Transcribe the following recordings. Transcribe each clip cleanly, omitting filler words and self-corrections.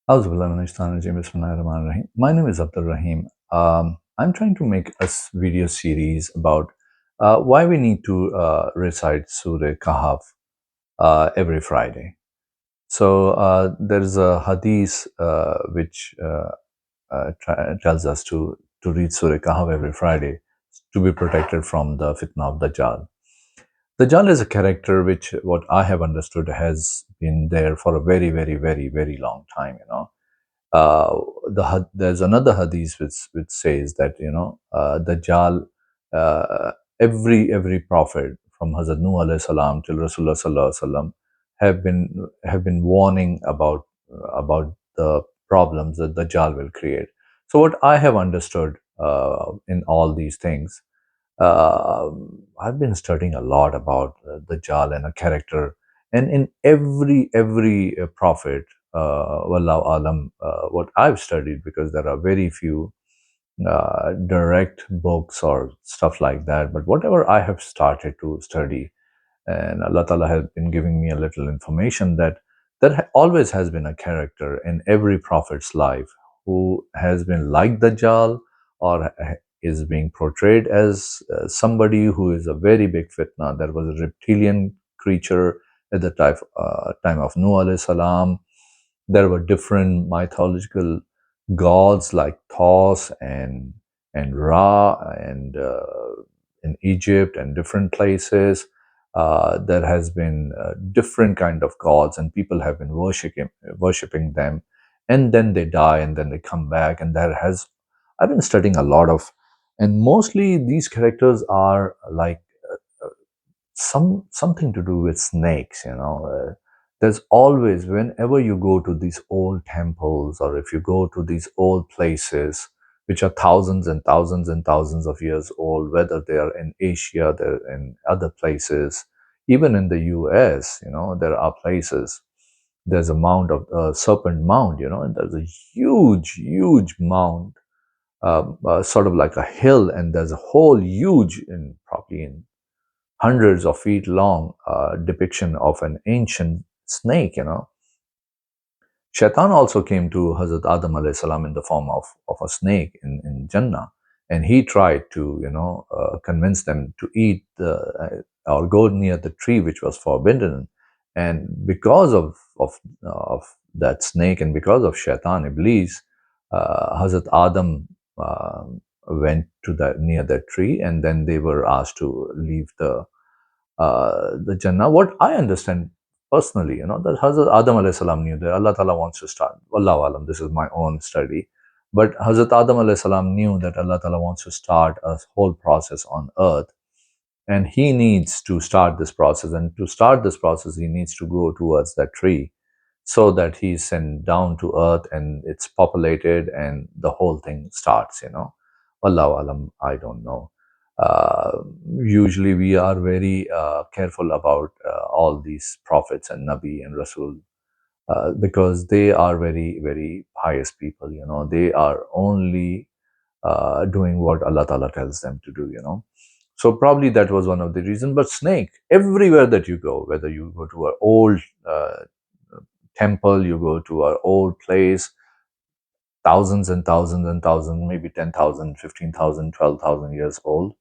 My name is Abdul Rahim. I'm trying to make a video series about why we need to recite Surah Kahf every Friday. So there is a hadith which tells us to read Surah Kahf every Friday to be protected from the fitna of Dajjal. Dajjal is a character which, what I have understood, has been there for a very, very, very, very long time. Uh, there's another hadith which says that Dajjal, uh, every prophet from Hazrat Nuh alayhi salam till Rasulullah sallallahu alaihi wasallam have been warning about the problems that Dajjal will create. So what I have understood in all these things, uh, I've been studying a lot about Dajjal and a character, and in every prophet, wallahu alam, what I've studied, because there are very few direct books or stuff like that. But whatever I have started to study, and Allah Ta'ala has been giving me a little information that always has been a character in every prophet's life who has been like Dajjal, or is being portrayed as somebody who is a very big fitna. There was a reptilian creature at the time of Nuh alayhi salam. There were different mythological gods like Thoth and Ra, and in Egypt and different places. There has been different kind of gods, and people have been worshiping them, and then they die, and then they come back. And there has I've been studying a lot of, and mostly these characters are like something to do with snakes. There's always, whenever you go to these old temples, or if you go to these old places which are thousands and thousands and thousands of years old, whether they are in Asia, they're in other places, even in the US, there are places. There's a mound of Serpent Mound, and there's a huge mound, sort of like a hill, and there's a whole huge, probably in hundreds of feet long, depiction of an ancient snake. Shaitan also came to Hazrat Adam alayhi salam in the form of a snake in Jannah, and he tried to convince them to eat or go near the tree which was forbidden. And because of that snake, and because of Shaitan Iblis, Hazrat Adam went to that near that tree, and then they were asked to leave the Jannah. What I understand personally, that Hazrat Adam alayhi salam knew that Allah Ta'ala wants to start. Wallahu alam, this is my own study. But Hazrat Adam alayhi salam knew that Allah Ta'ala wants to start a whole process on earth. And he needs to start this process. And to start this process, he needs to go towards that tree, so that he's sent down to earth and it's populated and the whole thing starts. Wallahu alam, I don't know. Uh, Usually we are very careful about all these prophets and Nabi and Rasul, because they are very, very pious people. They are only doing what Allah Ta'ala tells them to do. So probably that was one of the reasons. But snake, everywhere that you go, whether you go to an old temple, you go to an old place, thousands and thousands and thousands, maybe 10,000, 15,000, 12,000 years old,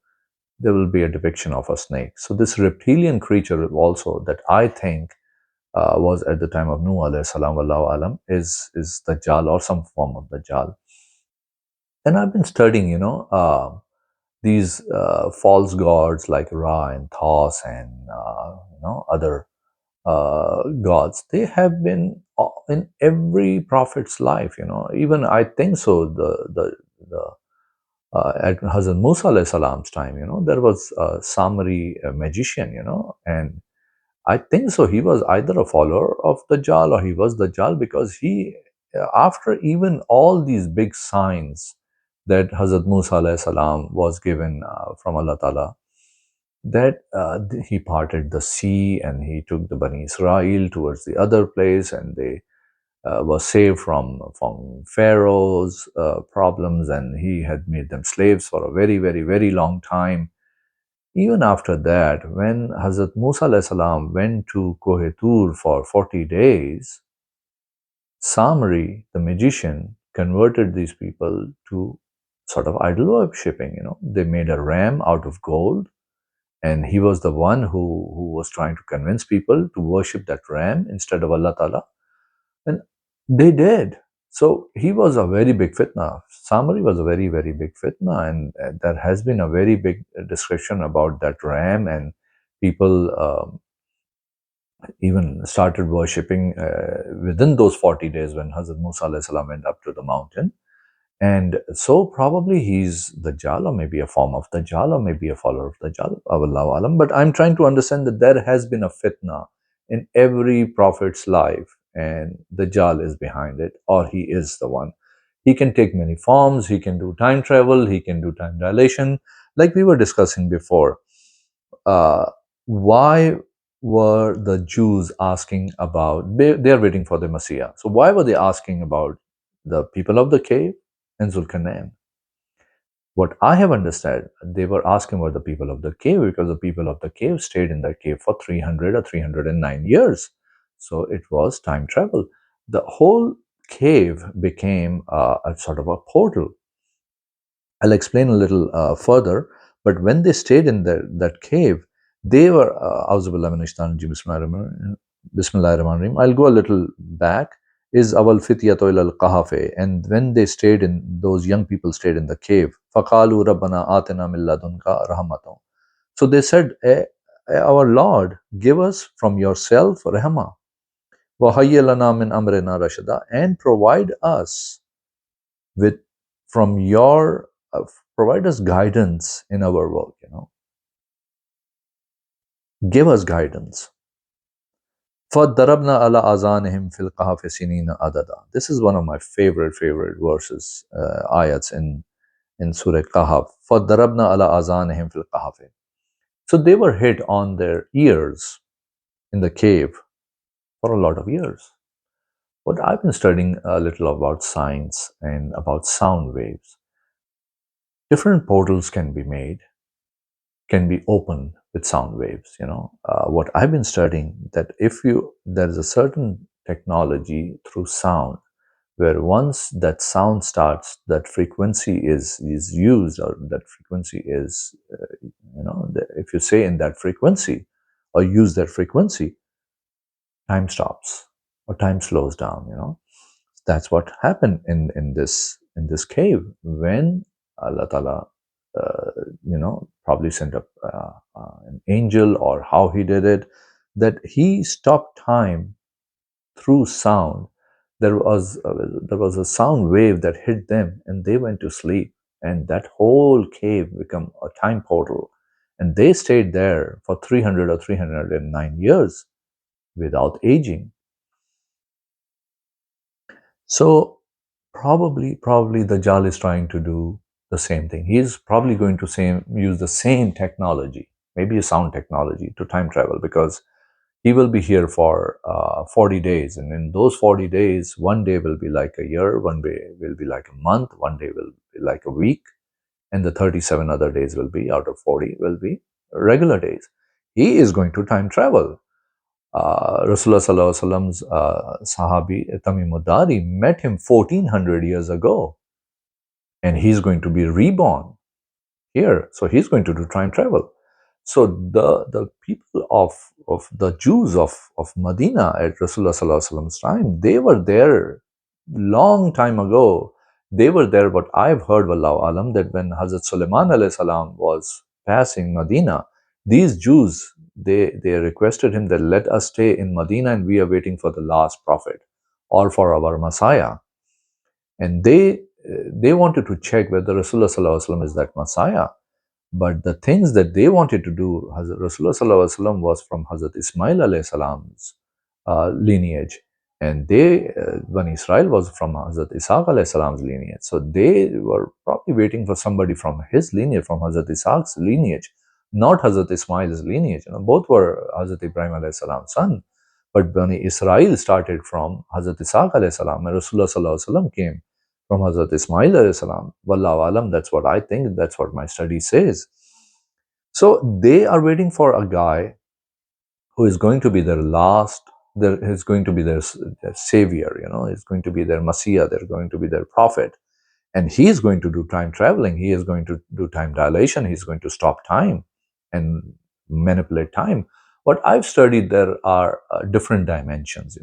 there will be a depiction of a snake. So this reptilian creature also, that I think was at the time of Nuh alayhi salam, wallahu alam, is Dajjal or some form of Dajjal. And I've been studying, these false gods like Ra and Thoth and other gods. They have been in every prophet's life. Even I think so. The At Hazrat Musa alayhi salam's time, there was a Samari magician, and I think so. He was either a follower of Dajjal or he was Dajjal, because after even all these big signs that Hazrat Musa alayhi salam was given from Allah Ta'ala, that he parted the sea and he took the Bani Israel towards the other place, and they were saved from Pharaoh's problems, and he had made them slaves for a very, very, very long time. Even after that, when Hazrat Musa alayhi salam went to Kohe Tur for 40 days, Samari, the magician, converted these people to sort of idol worshipping. They made a ram out of gold, and he was the one who was trying to convince people to worship that ram instead of Allah Ta'ala. And they did. So he was a very big fitna. Samari was a very, very big fitna. And there has been a very big discussion about that ram, and people even started worshipping within those 40 days when Hazrat Musa alayhi salam went up to the mountain. And so probably he's Dajjal, or maybe a form of Dajjal, or maybe a follower of Dajjal, Allahu Alam. But I'm trying to understand that there has been a fitna in every prophet's life, and Dajjal is behind it, or he is the one. He can take many forms, he can do time travel, he can do time dilation, like we were discussing before. Why were the Jews asking about, they're waiting for the Messiah. So why were they asking about the people of the cave and Zulkarnain? What I have understood, they were asking about the people of the cave because the people of the cave stayed in that cave for 300 or 309 years. So it was time travel. The whole cave became a sort of a portal. I'll explain a little further. But when they stayed in that cave, they were, Auzubillah minash shaitanir rajim, Bismillahir Rahmanir Rahim. I'll go a little back. Is awal fityatu ila al-kahf, and when they stayed in, those young people stayed in the cave. Faqalu rabbana atina min ladunka rahmatan. So they said, our Lord, give us from yourself rahmah. Wa hayyi lana min amrina rashada, and provide us with from your provide us guidance in our work. Give us guidance. فَضَرَبْنَا عَلَىٰ آذَانِهِمْ فِي الْكَهْفِ سِنِينَ عَدَدًا. This is one of my favorite verses, ayats in Surah Kahf. فَضَرَبْنَا عَلَىٰ آذَانِهِمْ فِي الْكَهْفِ. So they were hit on their ears in the cave for a lot of years. But I've been studying a little about science and about sound waves. Different portals can be made, can be opened with sound waves. What I've been studying, that if there's a certain technology through sound, where once that sound starts, that frequency is used, or that frequency is, if you say in that frequency or use that frequency, time stops or time slows down. That's what happened in this cave when Allah Ta'ala, probably sent up an angel, or how he did it, that he stopped time through sound. There was a sound wave that hit them, and they went to sleep, and that whole cave became a time portal, and they stayed there for 300 or 309 years without aging. So probably Dajjal is trying to do the same thing. He's probably going to use the same technology, maybe a sound technology, to time travel, because he will be here for 40 days. And in those 40 days, one day will be like a year, one day will be like a month, one day will be like a week, and the 37 other days will be, out of 40, will be regular days. He is going to time travel. Rasulullah Sallallahu Alaihi Wasallam's Sahabi Tamim met him 1400 years ago, and he's going to be reborn here. So he's going to do time travel. So the people of the Jews of Medina at Rasulullah Sallallahu Alaihi Wasallam's time, they were there long time ago. They were there, but I've heard, Wallahu Alam, that when Hazrat Sulaiman alayhi salam was passing Medina, these Jews, they requested him that let us stay in Medina, and we are waiting for the last prophet or for our Messiah. And they wanted to check whether Rasulullah Sallallahu Alaihi Wasallam is that Messiah. But the things that they wanted to do, Hazrat Rasulullah Sallallahu Alaihi Wasallam was from Hazrat Ismail alayhi salam's lineage, and Bani Israel was from Hazrat Ishaq alayhi salam's lineage. So they were probably waiting for somebody from his lineage, from Hazrat Ishaq's lineage, not Hazrat Ismail's lineage. Both were Hazrat Ibrahim alayhi salam's son. But Bani Israel started from Hazrat Ishaq alayhi salam, and Rasulullah Sallallahu Alaihi Wasallam came from Hazrat Ismail alayhi salam. Wallahu alam, that's what I think, that's what my study says. So they are waiting for a guy who is going to be their last he's going to be their savior, he's going to be their messiah, they're going to be their prophet, and he is going to do time traveling, he is going to do time dilation, he's going to stop time and manipulate time. What I've studied, there are different dimensions.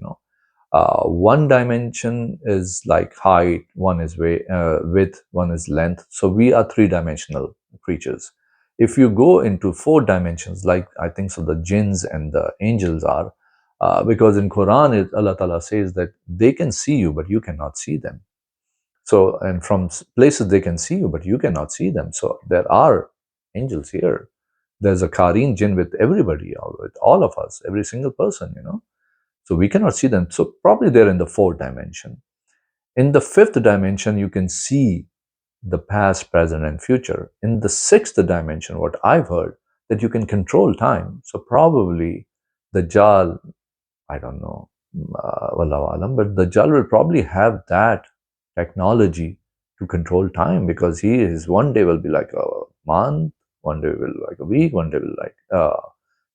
One dimension is like height, one is width, one is length. So we are three-dimensional creatures. If you go into four dimensions, like I think so, the jinns and the angels are, because in Quran, Allah Ta'ala says that they can see you, but you cannot see them. So, and from places they can see you, but you cannot see them. So there are angels here. There's a Kareen jinn with everybody, with all of us, every single person. So we cannot see them. So probably they're in the fourth dimension. In the fifth dimension, you can see the past, present, and future. In the sixth dimension, what I've heard, that you can control time. So probably the Dajjal, I don't know, Wallahu alam, but the Dajjal will probably have that technology to control time, because his one day will be like a month, one day will be like a week, one day will be like a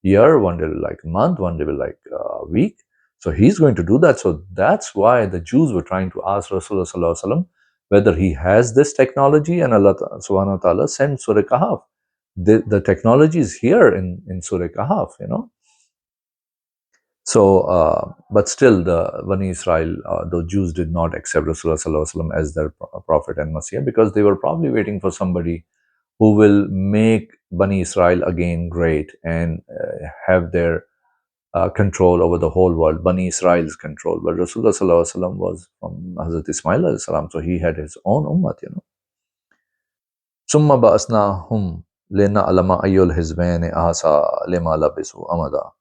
year, one day will be like a month, one day will be like a week. So he's going to do that. So that's why the Jews were trying to ask Rasulullah Sallallahu Alaihi Wasallam whether he has this technology, and Allah Subhanahu wa Ta'ala sent Surah Kahf. The technology is here in Surah Kahf. So, but still, the Bani Israel, the Jews did not accept Rasulullah Sallallahu Alaihi Wasallam as their prophet and Messiah, because they were probably waiting for somebody who will make Bani Israel again great and have their control over the whole world, Bani Israel's control. But Rasulullah Sallallahu Alaihi Wasallam was from Hazrat Ismail Alayhi Salam, so he had his own ummah. ثم بأسناهم لنعلم أي الحزبين أحصى لما لبثوا أمدا.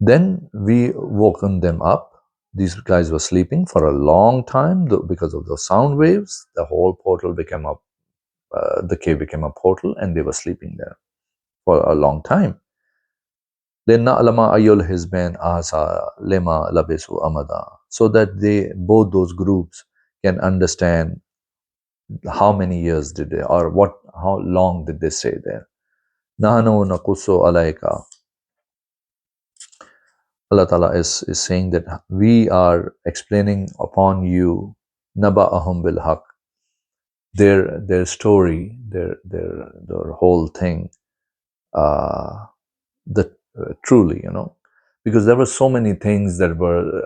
Then we woken them up. These guys were sleeping for a long time because of the sound waves. The whole portal became up, the cave became a portal, and they were sleeping there for a long time. لِنَعْلَمَ أَيُّ الْحِزْبَيْنِ أَحْصَىٰ لِمَا لَبِثُوا أَمَدًا. So that both those groups can understand how many years did they, or how long did they stay there. نَحْنُ نَقُصُّ عَلَيْكَ. Allah Ta'ala is saying that we are explaining upon you naba'ahum bil haq, their story, their whole thing, the truly, because there were so many things that were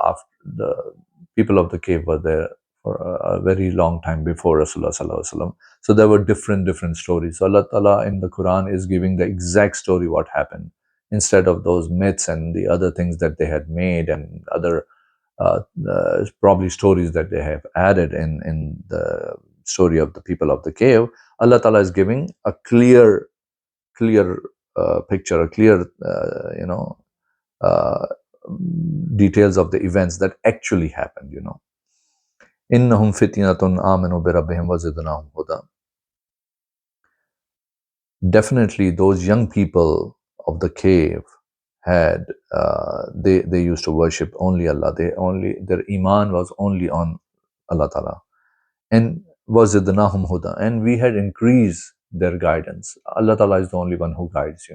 after the people of the cave were there for a very long time before Rasulullah Sallallahu Alaihi Wasallam. So there were different stories. So Allah Ta'ala in the Quran is giving the exact story what happened, instead of those myths and the other things that they had made and other probably stories that they have added in the story of the people of the cave. Allah Ta'ala is giving a clear picture, a clear uh, details of the events that actually happened. إنهم فتنة آمنوا بربهم وزدناهم هدى. Definitely, those young people of the cave had they used to worship only Allah. Their iman was only on Allah Ta'ala, and wazidnahum huda, and we had increased their guidance. Allah Ta'ala is the only one who guides.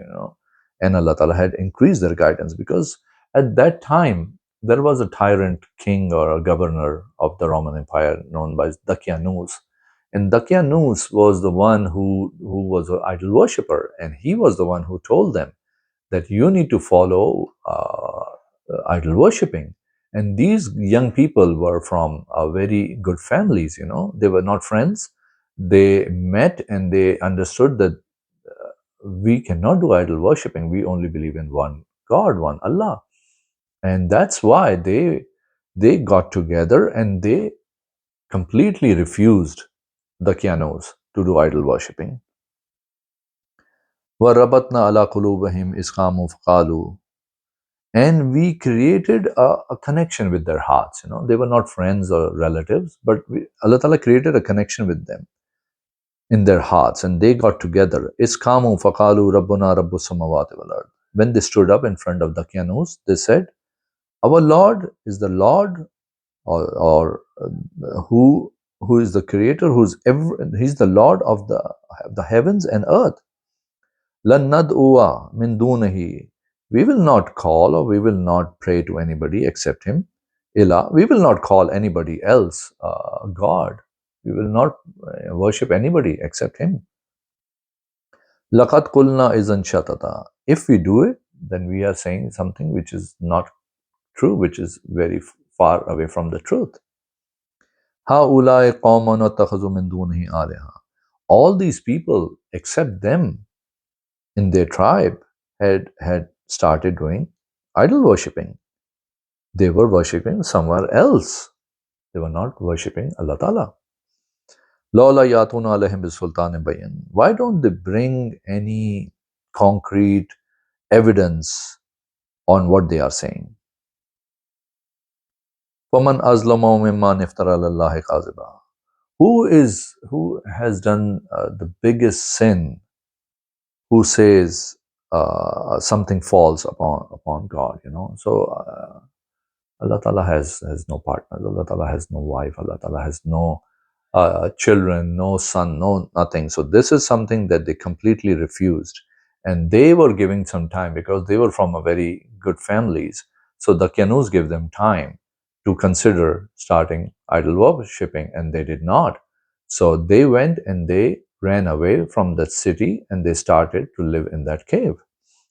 And Allah Ta'ala had increased their guidance, because at that time there was a tyrant king or a governor of the Roman Empire known as Dakianus. And Dakianus was the one who was an idol worshipper, and he was the one who told them that you need to follow idol worshipping. And these young people were from very good families. They were not friends. They met and they understood that we cannot do idol worshipping. We only believe in one God, one Allah. And that's why they got together and they completely refused the Kyanos to do idol worshipping. وَرَبَطْنَا عَلَى قُلُوبِهِمْ إِذْ قَامُوا فَقَالُوا. And we created a connection with their hearts. They were not friends or relatives, but Allah Ta'ala created a connection with them in their hearts, and they got together. Iskamu faqalu Rabbuna Rabbus samawati wal ard. When they stood up in front of the Kyanus, they said, "Our Lord is the Lord, or who is the Creator, He's the Lord of the heavens and earth. لَن نَدْعُوَ مِن دُونِهِ. We will not call or we will not pray to anybody except Him. Ilah. We will not call anybody else God. We will not worship anybody except Him. لَقَدْ قُلْنَا إِذًا شَطَطًا. If we do it, then we are saying something which is not true, which is very far away from the truth. هَؤُلَاءِ قَوْمٌ اتَّخَذُوا مِن دُونِهِ آلِهَةً. All these people, except them, in their tribe, had started doing idol worshipping. They were worshipping somewhere else. They were not worshipping Allah Ta'ala. لَوْلَا يَأْتُونَ عَلَيْهِمْ بِسُلْطَانٍ بَيِّنٍ. Why don't they bring any concrete evidence on what they are saying? وَمَنْ أَظْلَمُ مِمَّنِ افْتَرَى عَلَى اللَّهِ كَاذِبًا. Who has done the biggest sin, who says something false upon God, So Allah Ta'ala has no partner, Allah Ta'ala has no wife, Allah Ta'ala has no children, no son, no nothing. So this is something that they completely refused. And they were giving some time because they were from a very good families. So the Kyanus gave them time to consider starting idol worshipping, and they did not. So they went and they ran away from that city and they started to live in that cave.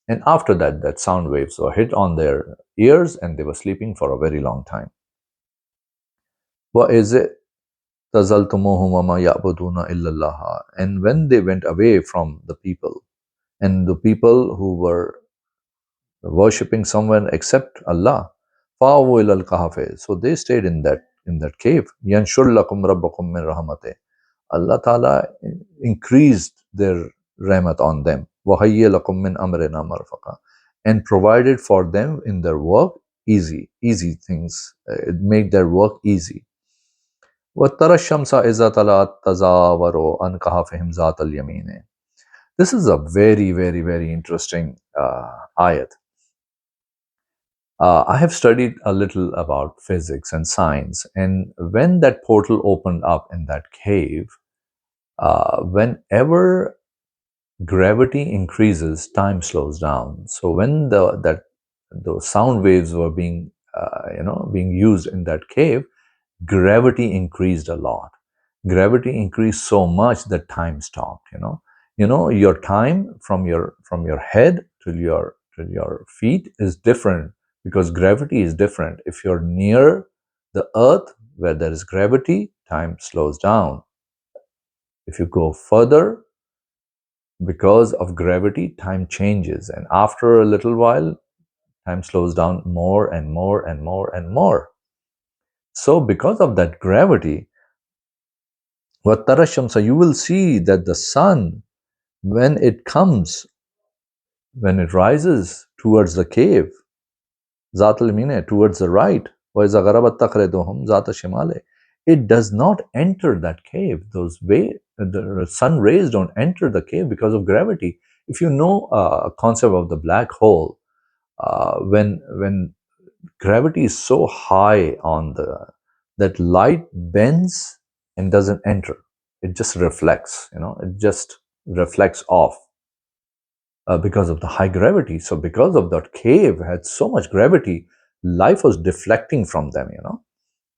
And after that, that sound waves were hit on their ears and they were sleeping for a very long time. What is it? تَزَلْتُمُوهُمْ وَمَا يَعْبُدُونَ إِلَّا اللَّهَ. And when they went away from the people, and the people who were worshipping someone except Allah, فَأَوُوا إِلَى الْكَهْفِ. So they stayed in that cave. يَنْشُرْ لَكُمْ رَبُّكُمْ مِنْ رَحْمَتِهِ. Allah Ta'ala increased their rahmat on them. وَهَيَّ لَكُمْ مِنْ أَمْرِنَا مَرْفَقًا. And provided for them in their work easy things. It made their work easy. وَتَرَى الشَّمْسَ إِذَا طَلَعَتْ تَزَاوَرُ عَنْ كَهْفِهِمْ ذَاتَ الْيَمِينِ. This is a very, very, very interesting ayat. I have studied a little about physics and science, and when that portal opened up in that cave, whenever gravity increases, time slows down. So when those sound waves were being used in that cave, gravity increased a lot. Gravity increased so much that time stopped. Your time from your head to your feet is different because gravity is different. If you're near the earth where there is gravity, time slows down. If you go further, because of gravity, time changes, and after a little while, time slows down more and more and more and more. So because of that gravity, وَتَرَى الشَّمْسَ, you will see that the sun, when it rises towards the cave, ذات اليمين, towards the right, وَإِذَا غَرَبَتْ تَقْرِضُهُمْ ذات الشمال, it does not enter that cave. The sun rays don't enter the cave because of gravity. If you know a concept of the black hole, when gravity is so high that light bends and doesn't enter. It just reflects, it just reflects off because of the high gravity. So because of that cave had so much gravity, light was deflecting from them.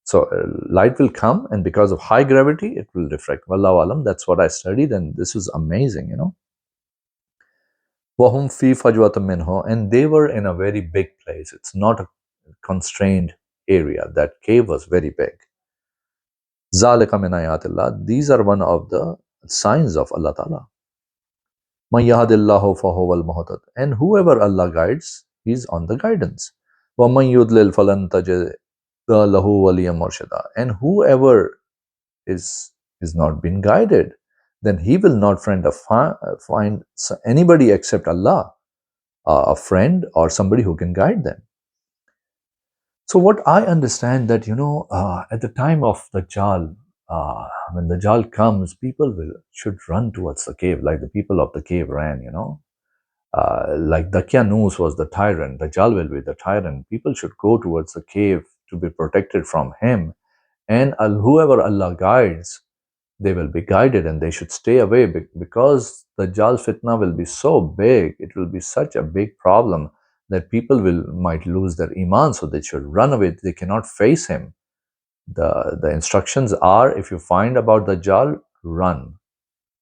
So light will come, and because of high gravity, it will reflect. Wallahu alam, that's what I studied, and this is amazing. وَهُمْ فِي فَجْوَةٍ مِّنْهُ. And they were in a very big place. It's not a constrained area. That cave was very big. ذَلِكَ مِنْ آيَاتِ اللَّهِ. These are one of the signs of Allah Ta'ala. مَنْ يَهْدِ اللَّهُ فَهُوَ الْمُهْتَدِ. And whoever Allah guides, he's on the guidance. وَمَنْ يُضْلِلْ فَلَنْ تَجِدَ لَهُ وَلِيًّا مُرْشِدًا. And whoever is not been guided, then he will not find anybody except Allah, a friend or somebody who can guide them. So what I understand that, at the time of the Dajjal, when the Dajjal comes, people should run towards the cave, like the people of the cave ran. Like Dakyanus was the tyrant, Dajjal will be the tyrant. People should go towards the cave to be protected from him. And whoever Allah guides, they will be guided and they should stay away because the Jal fitna will be so big, it will be such a big problem that people will might lose their iman, so they should run away. They cannot face him. The instructions are, if you find about the Jal, run.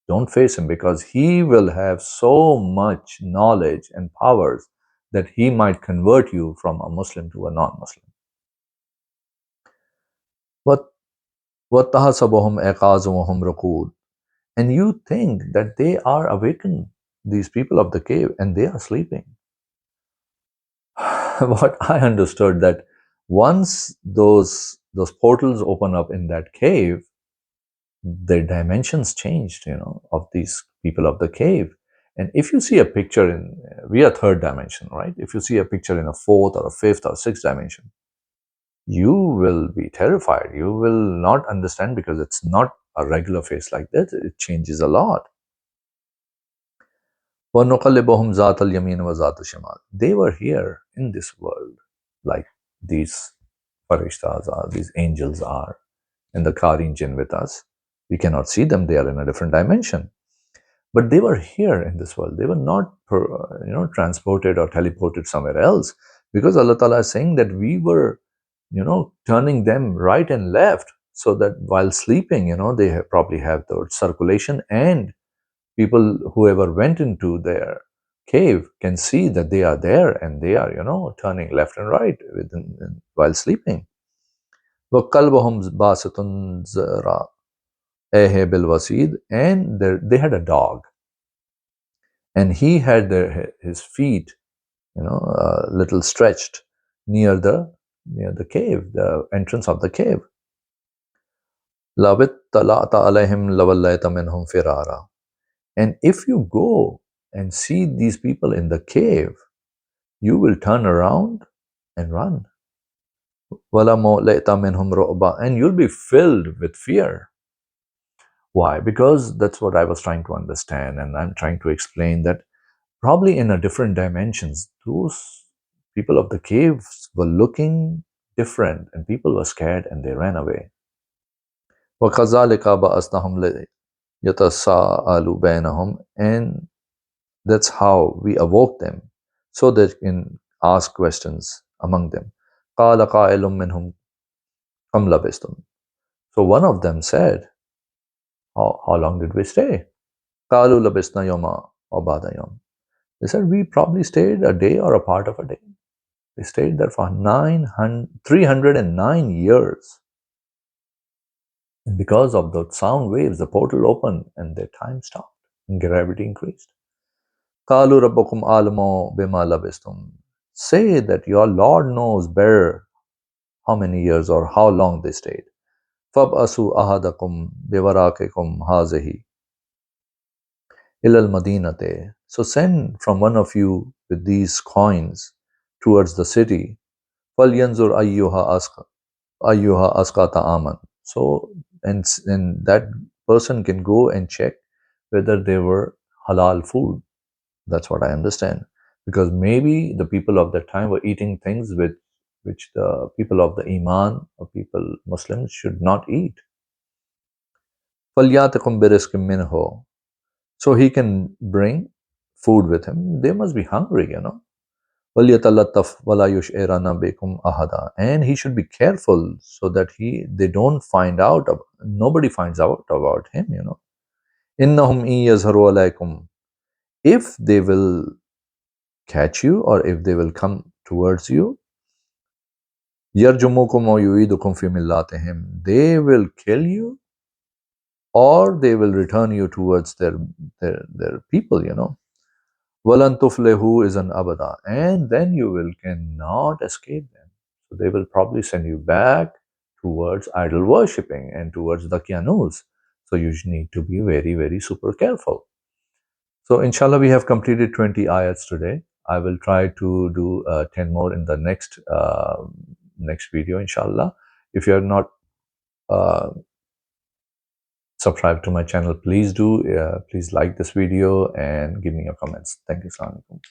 Don't face him because he will have so much knowledge and powers that he might convert you from a Muslim to a non-Muslim. What وَاتَّحَسَبُهُمْ أَيْقَاظًا وَهُمْ رُقُودٌ. And you think that they are awakened, these people of the cave, and they are sleeping. What I understood, that once those portals open up in that cave, the dimensions changed, of these people of the cave. And if you see a picture we are third dimension, right? If you see a picture in a fourth or a fifth or sixth dimension, you will be terrified. You will not understand because it's not a regular face like that. It changes a lot. وَنُقَلِّبُهُمْ ذَاتَ الْيَمِينِ وَذَاتَ الشِّمَالِ. They were here in this world like these farishtas are, these angels are, and the Karin jinn with us. We cannot see them. They are in a different dimension. But they were here in this world. They were not, transported or teleported somewhere else, because Allah Ta'ala is saying that we were, turning them right and left, so that while sleeping, they probably have the circulation, and people, whoever went into their cave, can see that they are there and they are, turning left and right while sleeping. وَقَلْبُهُمْ بَاسِطٌ ذِرَاعَيْهِ بِالْوَسِيدِ. And they had a dog, and he had his feet, little stretched near the cave, the entrance of the cave. لَوِ اطَّلَعْتَ عَلَيْهِمْ لَوَلَّيْتَ مِنْهُمْ فِرَارًا. And if you go and see these people in the cave, you will turn around and run. وَلَمُوْلَيْتَ مِنْهُمْ رُعْبًا. And you'll be filled with fear. Why? Because that's what I was trying to understand, and I'm trying to explain that probably in a different dimensions, those people of the caves were looking different, and people were scared and they ran away. وَكَذَلِكَ بَعَثْنَاهُمْ لِيَتَسَاءَلُوا بَيْنَهُمْ. And that's how we awoke them, so they can ask questions among them. قَالَ قَائِلٌ مِّنْهُمْ كَمْ لَبِثْتُمْ. So one of them said, how long did we stay? قَالُوا لَبِثْنَا يَوْمًا وَبَعْضَ يَوْمٍ. They said, we probably stayed a day or a part of a day. They stayed there for 309 years. And because of the sound waves, the portal opened and their time stopped and gravity increased. قَالُوا رَبُّكُمْ أَعْلَمُ بِمَا لَبِثْتُمْ. Say that your Lord knows better how many years or how long they stayed. فَابْعَثُوا أَحَدَكُمْ بِوَرَاقِكُمْ هَٰذِهِ إِلَى الْمَدِينَةِ. So send from one of you with these coins towards the city. فَلْيَنْظُرْ أَيُّهَا أَزْكَىٰ طَعَامًا. So, and that person can go and check whether they were halal food. That's what I understand. Because maybe the people of that time were eating things which the people of the Iman or Muslims should not eat. فَلْيَأْتِكُمْ بِرِزْقٍ مِّنْهُ. So he can bring food with him. They must be hungry, وَلْيَتَلَطَّفْ وَلَا يُشْعِرَنَّ بِكُمْ أَحَدًا. And he should be careful so that they don't find out, nobody finds out about him, إِنَّهُمْ إِن يَظْهَرُوا عَلَيْكُمْ. If they will catch you, or if they will come towards you, يَرْجُمُكُمْ وَيُعِيدُكُمْ فِي مِلَّاتِهِمْ. They will kill you, or they will return you towards their people, وَلَن تُفْلِحُوا إِذًا أَبَدًا. And then you cannot escape them. So they will probably send you back towards idol worshipping and towards the Qyanus. So you need to be very, very super careful. So inshallah, we have completed 20 ayats today. I will try to do 10 more in the next video, inshallah. If you are not subscribed to my channel, please do. Please like this video and give me your comments. Thank you. Assalamu alaikum.